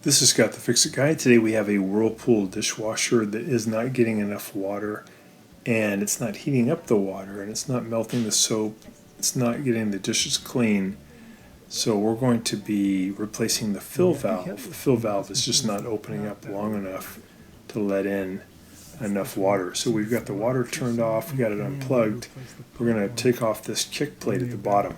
This is Scott the Fix-It Guy. Today we have a Whirlpool dishwasher that is not getting enough water, and it's not heating up the water, and it's not melting the soap, it's not getting the dishes clean. So we're going to be replacing the fill valve. The fill valve is just not opening up long enough to let in enough water. So we've got the water turned off, we got it unplugged. We're going to take off this kick plate at the bottom.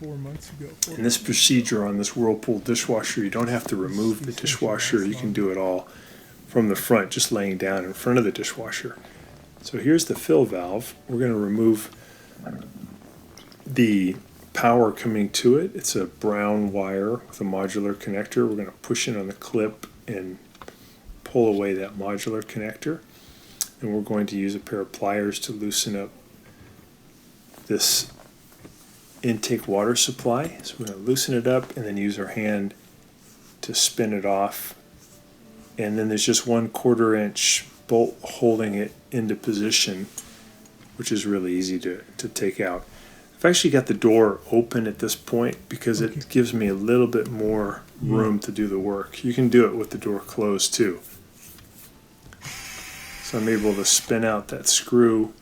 In this procedure on this Whirlpool dishwasher, you don't have to remove the dishwasher. You can do it all from the front, just laying down in front of the dishwasher. So here's the fill valve. We're going to remove the power coming to it. It's a brown wire with a modular connector. We're going to push in on the clip and pull away that modular connector. And we're going to use a pair of pliers to loosen up this intake water supply. So we're going to loosen it up and then use our hand to spin it off. And then there's just 1/4 inch bolt holding it into position, which is really easy to take out. I've actually got the door open at this point because it gives me a little bit more room to do the work. You can do it with the door closed too. So I'm able to spin out that screw,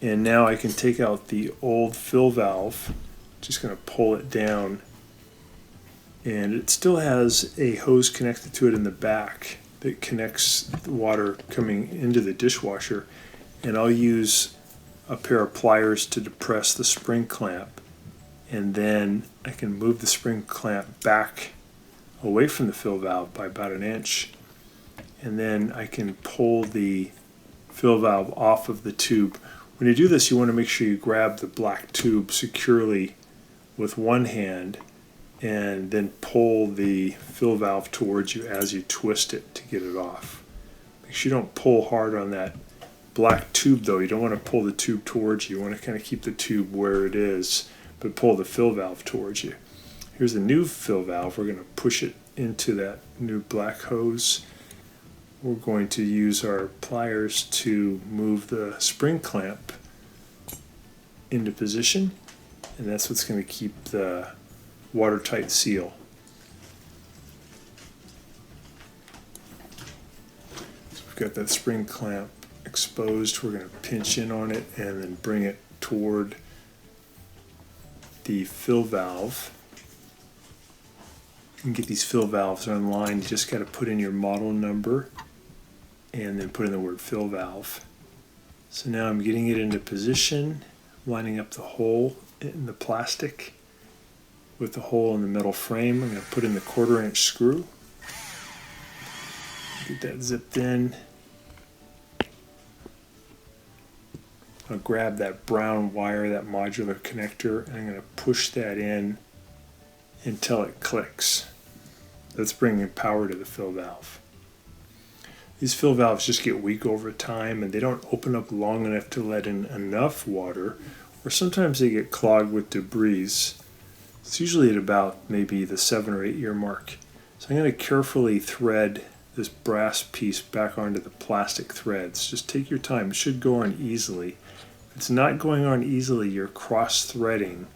and now I can take out the old fill valve. Just going to pull it down, and it still has a hose connected to it in the back that connects the water coming into the dishwasher, and I'll use a pair of pliers to depress the spring clamp, and then I can move the spring clamp back away from the fill valve by about 1 inch, and then I can pull the fill valve off of the tube. When you do this, you want to make sure you grab the black tube securely with one hand and then pull the fill valve towards you as you twist it to get it off. Make sure you don't pull hard on that black tube though. You don't want to pull the tube towards you. You want to kind of keep the tube where it is, but pull the fill valve towards you. Here's the new fill valve. We're going to push it into that new black hose. We're going to use our pliers to move the spring clamp into position, and that's what's going to keep the watertight seal. So we've got that spring clamp exposed. We're going to pinch in on it and then bring it toward the fill valve. You can get these fill valves online. You just got to put in your model number and then put in the word fill valve. So now I'm getting it into position, lining up the hole in the plastic with the hole in the metal frame. I'm going to put in the 1/4 inch screw, get that zipped in. I'll grab that brown wire, that modular connector, and I'm going to push that in until it clicks. That's bringing power to the fill valve. These fill valves just get weak over time, and they don't open up long enough to let in enough water, or sometimes they get clogged with debris. It's usually at about maybe the 7 or 8 year mark. So I'm going to carefully thread this brass piece back onto the plastic threads. Just take your time. It should go on easily. If it's not going on easily, you're cross-threading,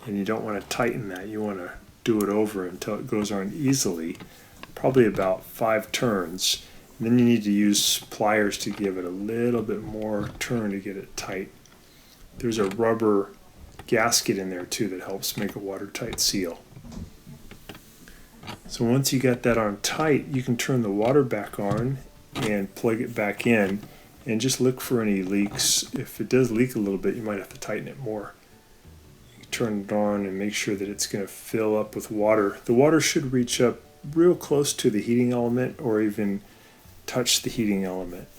and you don't want to tighten that. You want to do it over until it goes on easily, probably about 5 turns. And then you need to use pliers to give it a little bit more turn to get it tight. There's a rubber gasket in there too that helps make a watertight seal. So once you got that on tight, you can turn the water back on and plug it back in and just look for any leaks. If it does leak a little bit, you might have to tighten it more. You turn it on and make sure that it's going to fill up with water. The water should reach up real close to the heating element or even touch the heating element,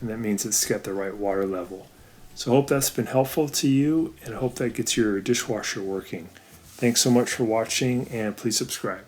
and that means it's got the right water level. So I hope that's been helpful to you, and I hope that gets your dishwasher working. Thanks so much for watching, and please subscribe.